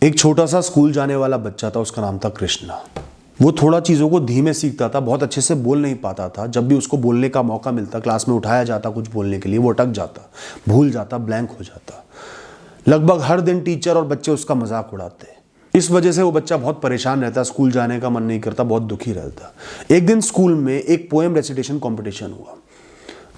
एक छोटा सा स्कूल जाने वाला बच्चा था, उसका नाम था कृष्णा। वो थोड़ा चीज़ों को धीमे सीखता था, बहुत अच्छे से बोल नहीं पाता था। जब भी उसको बोलने का मौका मिलता, क्लास में उठाया जाता कुछ बोलने के लिए, वो अटक जाता, भूल जाता, ब्लैंक हो जाता। लगभग हर दिन टीचर और बच्चे उसका मजाक उड़ाते। इस वजह से वो बच्चा बहुत परेशान रहता, स्कूल जाने का मन नहीं करता, बहुत दुखी रहता। एक दिन स्कूल में एक पोएम रेसिटेशन कॉम्पिटिशन हुआ,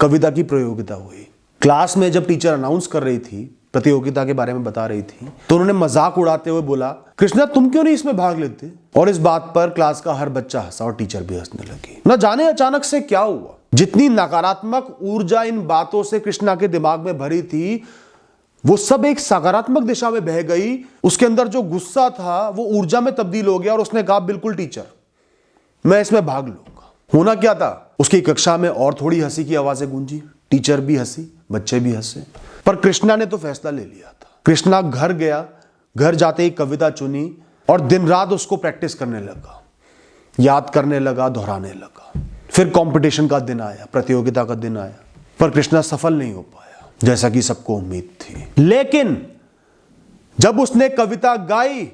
कविता की प्रतियोगिता हुई। क्लास में जब टीचर अनाउंस कर रही थी, प्रतियोगिता के बारे में बता रही थी, तो उन्होंने मजाक उड़ाते हुए बोला, कृष्णा तुम क्यों नहीं इसमें भाग लेते? और इस बात पर क्लास का हर बच्चा हंसा और टीचर भी हंसने लगी। न जाने अचानक से क्या हुआ, जितनी नकारात्मक ऊर्जा इन बातों से कृष्णा के दिमाग में भरी थी, वो सब एक सकारात्मक दिशा में बह गई। उसके अंदर जो गुस्सा था वो ऊर्जा में तब्दील हो गया और उसने कहा, बिल्कुल टीचर, मैं इसमें भाग लूंगा। होना क्या था, उसकी कक्षा में और थोड़ी हंसी की आवाजें गूंजी। टीचर भी हंसी, बच्चे भी हंसे, पर कृष्णा ने तो फैसला ले लिया था। कृष्णा घर गया, घर जाते ही कविता चुनी और दिन रात उसको प्रैक्टिस करने लगा, याद करने लगा, दोहराने लगा। फिर कंपटीशन का दिन आया, प्रतियोगिता का दिन आया, पर कृष्णा सफल नहीं हो पाया जैसा कि सबको उम्मीद थी। लेकिन जब उसने कविता गाई,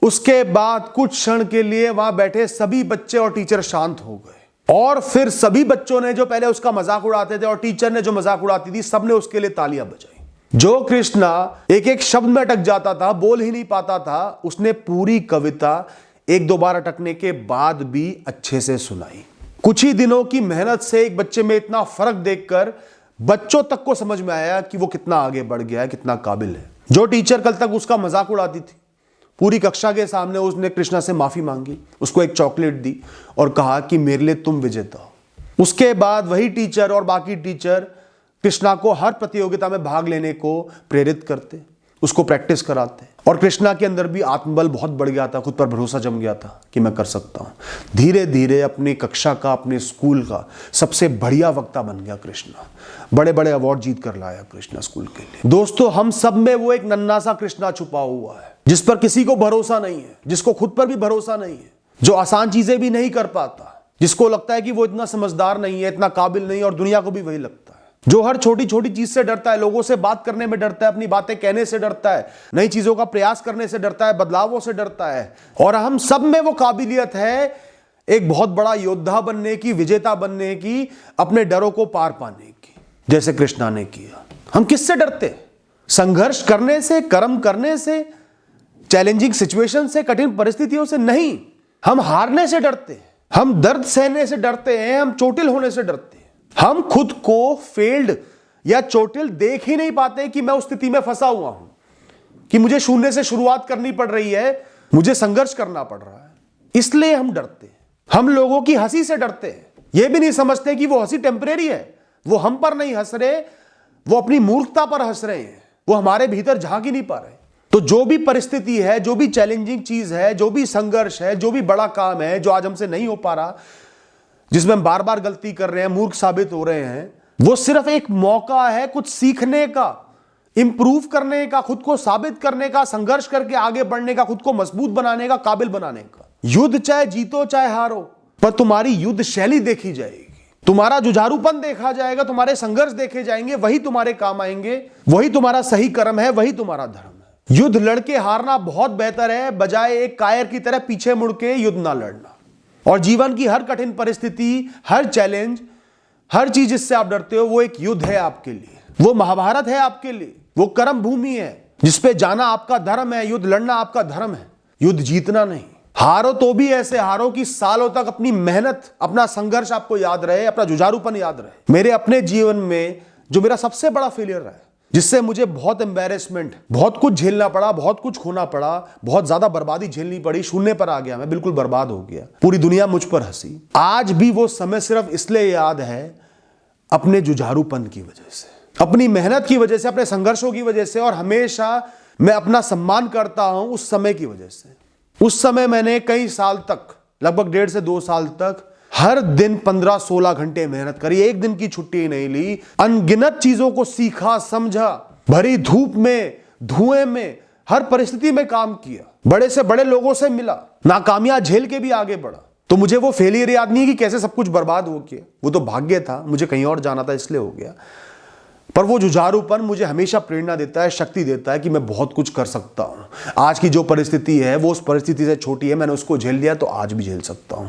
उसके बाद कुछ क्षण के लिए वहां बैठे सभी बच्चे और टीचर शांत हो गए। और फिर सभी बच्चों ने जो पहले उसका मजाक उड़ाते थे और टीचर ने जो मजाक उड़ाती थी, सबने उसके लिए तालियां बजाई। जो कृष्णा एक एक शब्द में अटक जाता था, बोल ही नहीं पाता था, उसने पूरी कविता एक दो बार अटकने के बाद भी अच्छे से सुनाई। कुछ ही दिनों की मेहनत से एक बच्चे में इतना फर्क देखकर बच्चों तक को समझ में आया कि वो कितना आगे बढ़ गया है, कितना काबिल है। जो टीचर कल तक उसका मजाक उड़ाती थी, पूरी कक्षा के सामने उसने कृष्णा से माफी मांगी, उसको एक चॉकलेट दी और कहा कि मेरे लिए तुम विजेता हो। उसके बाद वही टीचर और बाकी टीचर कृष्णा को हर प्रतियोगिता में भाग लेने को प्रेरित करते, उसको प्रैक्टिस कराते और कृष्णा के अंदर भी आत्मबल बहुत बढ़ गया था, खुद पर भरोसा जम गया था कि मैं कर सकता हूं। धीरे धीरे अपनी कक्षा का, अपने स्कूल का सबसे बढ़िया वक्ता बन गया कृष्णा। बड़े बड़े अवार्ड जीत कर लाया कृष्णा स्कूल के लिए। दोस्तों, हम सब में वो एक नन्हा सा कृष्णा छुपा हुआ है, जिस पर किसी को भरोसा नहीं है, जिसको खुद पर भी भरोसा नहीं है, जो आसान चीजें भी नहीं कर पाता, जिसको लगता है कि वो इतना समझदार नहीं है, इतना काबिल नहीं है, और दुनिया को भी वही लगता है। जो हर छोटी छोटी चीज से डरता है, लोगों से बात करने में डरता है, अपनी बातें कहने से डरता है, नई चीजों का प्रयास करने से डरता है, बदलावों से डरता है। और हम सब में वो काबिलियत है एक बहुत बड़ा योद्धा बनने की, विजेता बनने की, अपने डरों को पार पाने की, जैसे कृष्णा ने किया। हम किससे डरते? संघर्ष करने से, कर्म करने से, चैलेंजिंग सिचुएशन से, कठिन परिस्थितियों से नहीं। हम हारने से डरते हैं, हम दर्द सहने से डरते हैं, हम चोटिल होने से डरते हैं। हम खुद को फेल्ड या चोटिल देख ही नहीं पाते कि मैं उस स्थिति में फंसा हुआ हूं, कि मुझे शून्य से शुरुआत करनी पड़ रही है, मुझे संघर्ष करना पड़ रहा है। इसलिए हम डरते हैं। हम लोगों की हंसी से डरते हैं, यह भी नहीं समझते कि वो हंसी टेम्परेरी है। वो हम पर नहीं हंस रहे, वो अपनी मूर्खता पर हंस रहे हैं, वो हमारे भीतर झांक ही नहीं पा रहे। तो जो भी परिस्थिति है, जो भी चैलेंजिंग चीज है, जो भी संघर्ष है, जो भी बड़ा काम है जो आज हमसे नहीं हो पा रहा, जिसमें हम बार बार गलती कर रहे हैं, मूर्ख साबित हो रहे हैं, वो सिर्फ एक मौका है कुछ सीखने का, इंप्रूव करने का, खुद को साबित करने का, संघर्ष करके आगे बढ़ने का, खुद को मजबूत बनाने का, काबिल बनाने का। युद्ध चाहे जीतो चाहे हारो, पर तुम्हारी युद्ध शैली देखी जाएगी, तुम्हारा जुझारूपन देखा जाएगा, तुम्हारे संघर्ष देखे जाएंगे, वही तुम्हारे काम आएंगे, वही तुम्हारा सही कर्म है, वही तुम्हारा धर्म है। युद्ध लड़के हारना बहुत बेहतर है, बजाय एक कायर की तरह पीछे मुड़ के युद्ध ना लड़ना। और जीवन की हर कठिन परिस्थिति, हर चैलेंज, हर चीज जिससे आप डरते हो, वो एक युद्ध है आपके लिए, वो महाभारत है आपके लिए, वो कर्म भूमि है जिसपे जाना आपका धर्म है, युद्ध लड़ना आपका धर्म है, युद्ध जीतना नहीं। हारो तो भी ऐसे हारो कि सालों तक अपनी मेहनत, अपना संघर्ष आपको याद रहे, अपना जुझारूपन याद रहे। मेरे अपने जीवन में जो मेरा सबसे बड़ा फेलियर रहा है, जिससे मुझे बहुत एम्बैरेसमेंट, बहुत कुछ झेलना पड़ा, बहुत कुछ खोना पड़ा, बहुत ज्यादा बर्बादी झेलनी पड़ी, शून्य पर आ गया, मैं बिल्कुल बर्बाद हो गया, पूरी दुनिया मुझ पर हंसी। आज भी वो समय सिर्फ इसलिए याद है, अपने जुझारूपन की वजह से, अपनी मेहनत की वजह से, अपने संघर्षों की वजह से, और हमेशा मैं अपना सम्मान करता हूं उस समय की वजह से। उस समय मैंने कई साल तक, लगभग 1.5 से 2 साल तक, हर दिन 15-16 घंटे मेहनत करी, एक दिन की छुट्टी नहीं ली, अनगिनत चीजों को सीखा, समझा, भरी धूप में, धुएं में, हर परिस्थिति में काम किया, बड़े से बड़े लोगों से मिला, नाकामियां झेल के भी आगे बढ़ा। तो मुझे वो फेलियर याद नहीं कि कैसे सब कुछ बर्बाद हो गया, वो तो भाग्य था, मुझे कहीं और जाना था इसलिए हो गया। पर वो जुझारूपन मुझे हमेशा प्रेरणा देता है, शक्ति देता है कि मैं बहुत कुछ कर सकता हूं। आज की जो परिस्थिति है वो उस परिस्थिति से छोटी है, मैंने उसको झेल लिया तो आज भी झेल सकता हूं।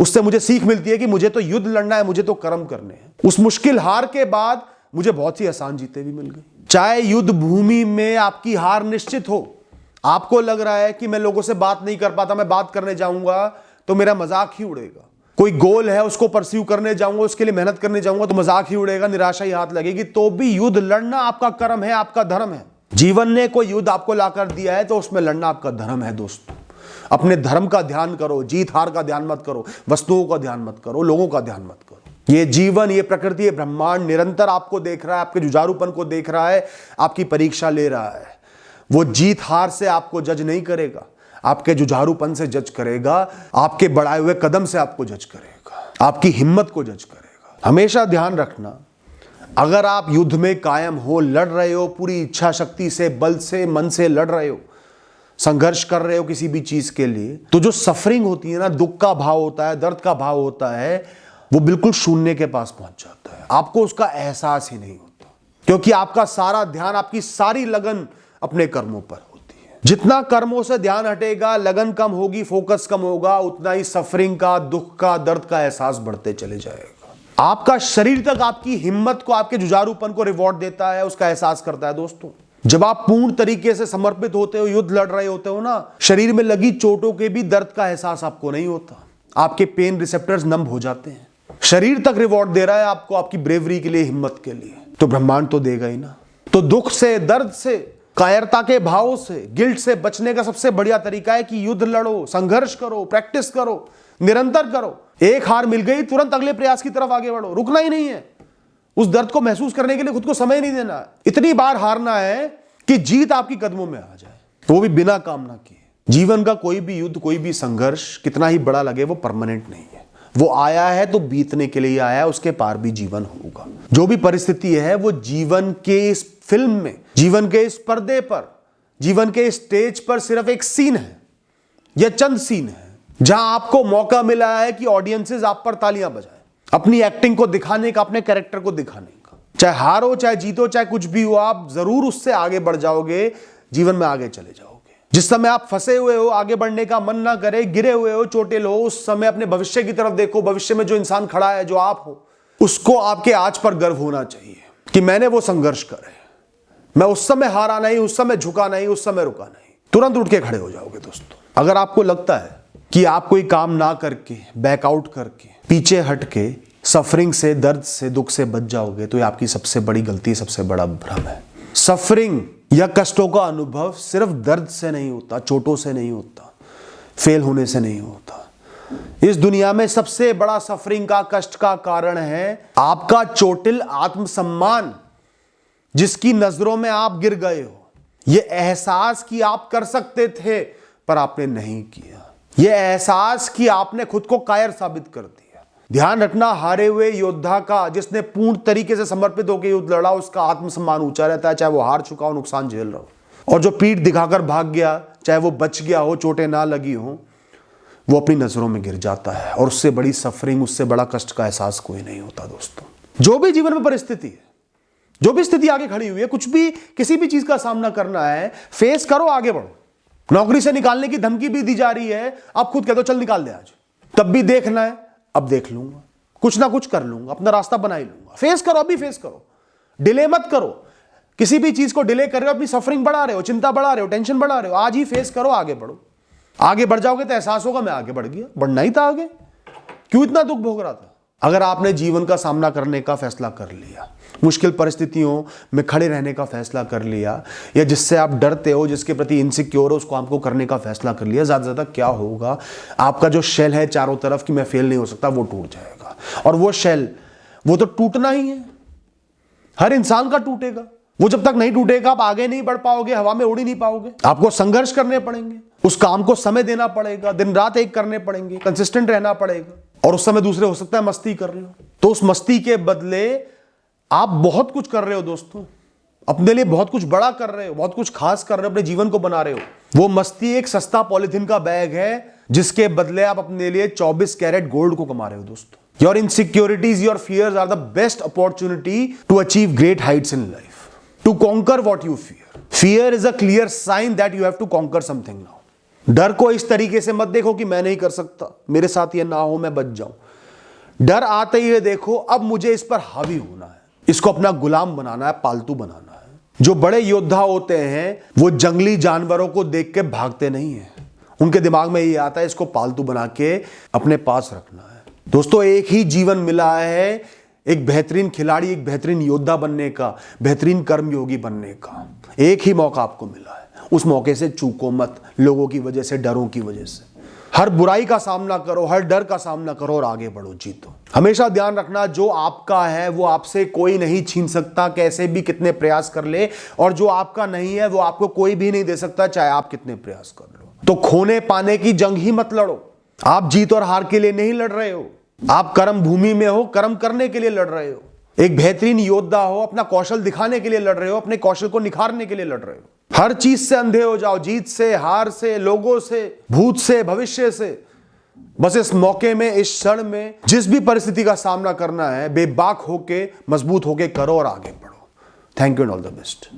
उससे मुझे सीख मिलती है कि मुझे तो युद्ध लड़ना है, मुझे तो कर्म करने हैं। उस मुश्किल हार के बाद मुझे बहुत सी आसान जीतें भी मिल गई। चाहे युद्ध भूमि में आपकी हार निश्चित हो, आपको लग रहा है कि मैं लोगों से बात नहीं कर पाता, मैं बात करने जाऊंगा तो मेरा मजाक ही उड़ेगा। कोई गोल है उसको परस्यू करने जाऊंगा, उसके लिए मेहनत करने जाऊंगा तो मजाक ही उड़ेगा, निराशा ही हाथ लगेगी। तो भी युद्ध लड़ना आपका कर्म है, आपका धर्म है। जीवन ने कोई युद्ध आपको लाकर दिया है तो उसमें लड़ना आपका धर्म है दोस्तों। अपने धर्म का ध्यान करो, जीत हार का ध्यान मत करो, वस्तुओं का ध्यान मत करो, लोगों का ध्यान मत करो। ये जीवन, ये प्रकृति, ये ब्रह्मांड निरंतर आपको देख रहा है, आपके जुझारूपन को देख रहा है, आपकी परीक्षा ले रहा है। वो जीत हार से आपको जज नहीं करेगा, आपके जुझारूपन से जज करेगा, आपके बढ़ाए हुए कदम से आपको जज करेगा, आपकी हिम्मत को जज करेगा। हमेशा ध्यान रखना, अगर आप युद्ध में कायम हो, लड़ रहे हो, पूरी इच्छा शक्ति से, बल से, मन से लड़ रहे हो, संघर्ष कर रहे हो किसी भी चीज के लिए, तो जो सफरिंग होती है ना, दुख का भाव होता है, दर्द का भाव होता है, वो बिल्कुल शून्य के पास पहुंच जाता है। आपको उसका एहसास ही नहीं होता, क्योंकि आपका सारा ध्यान, आपकी सारी लगन अपने कर्मों पर होती है। जितना कर्मों से ध्यान हटेगा, लगन कम होगी, फोकस कम होगा, उतना ही सफरिंग का, दुख का, दर्द का एहसास बढ़ते चले जाएगा। आपका शरीर तक आपकी हिम्मत को, आपके जुझारूपन को रिवॉर्ड देता है, उसका एहसास करता है दोस्तों। जब आप पूर्ण तरीके से समर्पित होते हो, युद्ध लड़ रहे होते हो ना, शरीर में लगी चोटों के भी दर्द का एहसास आपको नहीं होता। आपके पेन रिसेप्टर्स नम हो जाते हैं। शरीर तक रिवॉर्ड दे रहा है आपको, आपकी ब्रेवरी के लिए, हिम्मत के लिए, तो ब्रह्मांड तो देगा ही ना। तो दुख से, दर्द से, कायरता के भाव से, गिल्ट से बचने का सबसे बढ़िया तरीका है कि युद्ध लड़ो, संघर्ष करो, प्रैक्टिस करो, निरंतर करो। एक हार मिल गई, तुरंत अगले प्रयास की तरफ आगे बढ़ो, रुकना ही नहीं है। उस दर्द को महसूस करने के लिए खुद को समय नहीं देना, इतनी बार हारना है कि जीत आपकी कदमों में आ जाए, तो वो भी बिना कामना किए। जीवन का कोई भी युद्ध, कोई भी संघर्ष कितना ही बड़ा लगे, वो परमानेंट नहीं है। वो आया है तो बीतने के लिए आया है, उसके पार भी जीवन होगा। जो भी परिस्थिति है वो जीवन के इस फिल्म में, जीवन के इस पर्दे पर, जीवन के स्टेज पर सिर्फ एक सीन है, यह चंद सीन है जहां आपको मौका मिला है कि ऑडियंसेस आप पर तालियां बजाएं, अपनी एक्टिंग को दिखाने का, अपने कैरेक्टर को दिखाने का। चाहे हारो, चाहे जीतो, चाहे कुछ भी हो, आप जरूर उससे आगे बढ़ जाओगे, जीवन में आगे चले जाओगे। जिस समय आप फंसे हुए हो, आगे बढ़ने का मन ना करे, गिरे हुए हो, चोटिल हो, उस समय अपने भविष्य की तरफ देखो। भविष्य में जो इंसान खड़ा है, जो आप हो, उसको आपके आज पर गर्व होना चाहिए कि मैंने वो संघर्ष करे, मैं उस समय हारा नहीं, उस समय झुका नहीं, उस समय रुका नहीं। तुरंत उठ के खड़े हो जाओगे दोस्तों। अगर आपको लगता है कि आप कोई काम ना करके, बैकआउट करके, पीछे हट के सफरिंग से, दर्द से, दुख से बच जाओगे, तो ये आपकी सबसे बड़ी गलती, सबसे बड़ा भ्रम है। सफरिंग या कष्टों का अनुभव सिर्फ दर्द से नहीं होता, चोटों से नहीं होता, फेल होने से नहीं होता। इस दुनिया में सबसे बड़ा सफरिंग का, कष्ट का कारण है आपका चोटिल आत्मसम्मान, जिसकी नजरों में आप गिर गए हो। यह एहसास कि आप कर सकते थे पर आपने नहीं किया, यह एहसास कि आपने खुद को कायर साबित कर दिया। ध्यान रखना, हारे हुए योद्धा का, जिसने पूर्ण तरीके से समर्पित होकर युद्ध लड़ा, उसका आत्मसम्मान ऊंचा रहता है, चाहे वो हार चुका हो, नुकसान झेल रहा हो। और जो पीठ दिखाकर भाग गया, चाहे वो बच गया हो, चोटें ना लगी हो, वो अपनी नजरों में गिर जाता है। और उससे बड़ी सफरिंग, उससे बड़ा कष्ट का एहसास कोई नहीं होता दोस्तों। जो भी जीवन में परिस्थिति है, जो भी स्थिति आगे खड़ी हुई है, कुछ भी, किसी भी चीज का सामना करना है, फेस करो, आगे बढ़ो। नौकरी से निकालने की धमकी भी दी जा रही है, आप खुद कह दो चल निकाल दे आज, तब भी देखना है, अब देख लूंगा, कुछ ना कुछ कर लूंगा, अपना रास्ता बना ही लूंगा। फेस करो, अभी फेस करो, डिले मत करो। किसी भी चीज को डिले कर रहे हो, अपनी सफरिंग बढ़ा रहे हो, चिंता बढ़ा रहे हो, टेंशन बढ़ा रहे हो, आज ही फेस करो, आगे बढ़ो। आगे बढ़ जाओगे तो एहसास होगा मैं आगे बढ़ गया, बढ़ना ही था आगे, क्यों इतना दुख भोग रहा था। अगर आपने जीवन का सामना करने का फैसला कर लिया, मुश्किल परिस्थितियों में खड़े रहने का फैसला कर लिया, या जिससे आप डरते हो, जिसके प्रति इनसिक्योर हो, उसको आपको करने का फैसला कर लिया, ज्यादा से ज्यादा क्या होगा, आपका जो शेल है चारों तरफ कि मैं फेल नहीं हो सकता, वो टूट जाएगा। और वो शेल, वो तो टूटना ही है, हर इंसान का टूटेगा। वो जब तक नहीं टूटेगा आप आगे नहीं बढ़ पाओगे, हवा में उड़ ही नहीं पाओगे। आपको संघर्ष करने पड़ेंगे, उस काम को समय देना पड़ेगा, दिन रात एक करने पड़ेंगे, कंसिस्टेंट रहना पड़ेगा। और उस समय दूसरे हो सकता है मस्ती कर रहे हो, तो उस मस्ती के बदले आप बहुत कुछ कर रहे हो दोस्तों, अपने लिए बहुत कुछ बड़ा कर रहे हो, बहुत कुछ खास कर रहे हो, अपने जीवन को बना रहे हो। वो मस्ती एक सस्ता पॉलिथीन का बैग है, जिसके बदले आप अपने लिए 24 कैरेट गोल्ड को कमा रहे हो दोस्तों। Your insecurities, your fears are the best opportunity to achieve great heights in life, to conquer what you fear. Fear is a clear sign that you have to conquer something now. डर को इस तरीके से मत देखो कि मैं नहीं कर सकता, मेरे साथ ये ना हो, मैं बच जाऊं. डर आते ही देखो अब मुझे इस पर हावी होना है, इसको अपना गुलाम बनाना है, पालतू बनाना है. जो बड़े योद्धा होते हैं वो जंगली जानवरों को देख के भागते नहीं है, उनके दिमाग में ये आता है इसको पालतू बना के अपने पास रखना है. दोस्तों, एक ही जीवन मिला है एक बेहतरीन खिलाड़ी, एक बेहतरीन योद्धा बनने का, बेहतरीन कर्मयोगी बनने का. एक ही मौका आपको मिला है, उस मौके से चूको मत, लोगों की वजह से, डरों की वजह से. हर बुराई का सामना करो, हर डर का सामना करो और आगे बढ़ो, जीतो. हमेशा ध्यान रखना, जो आपका है वो आपसे कोई नहीं छीन सकता, कैसे भी कितने प्रयास कर ले. और जो आपका नहीं है वो आपको कोई भी नहीं दे सकता, चाहे आप कितने प्रयास कर लो. तो खोने पाने की जंग ही मत लड़ो. आप जीत और हार के लिए नहीं लड़ रहे हो, आप कर्म भूमि में हो, कर्म करने के लिए लड़ रहे हो. एक बेहतरीन योद्धा हो, अपना कौशल दिखाने के लिए लड़ रहे हो, अपने कौशल को निखारने के लिए लड़ रहे हो. हर चीज से अंधे हो जाओ, जीत से, हार से, लोगों से, भूत से, भविष्य से. बस इस मौके में, इस क्षण में जिस भी परिस्थिति का सामना करना है, बेबाक होके, मजबूत होके करो और आगे बढ़ो. Thank you and all the best.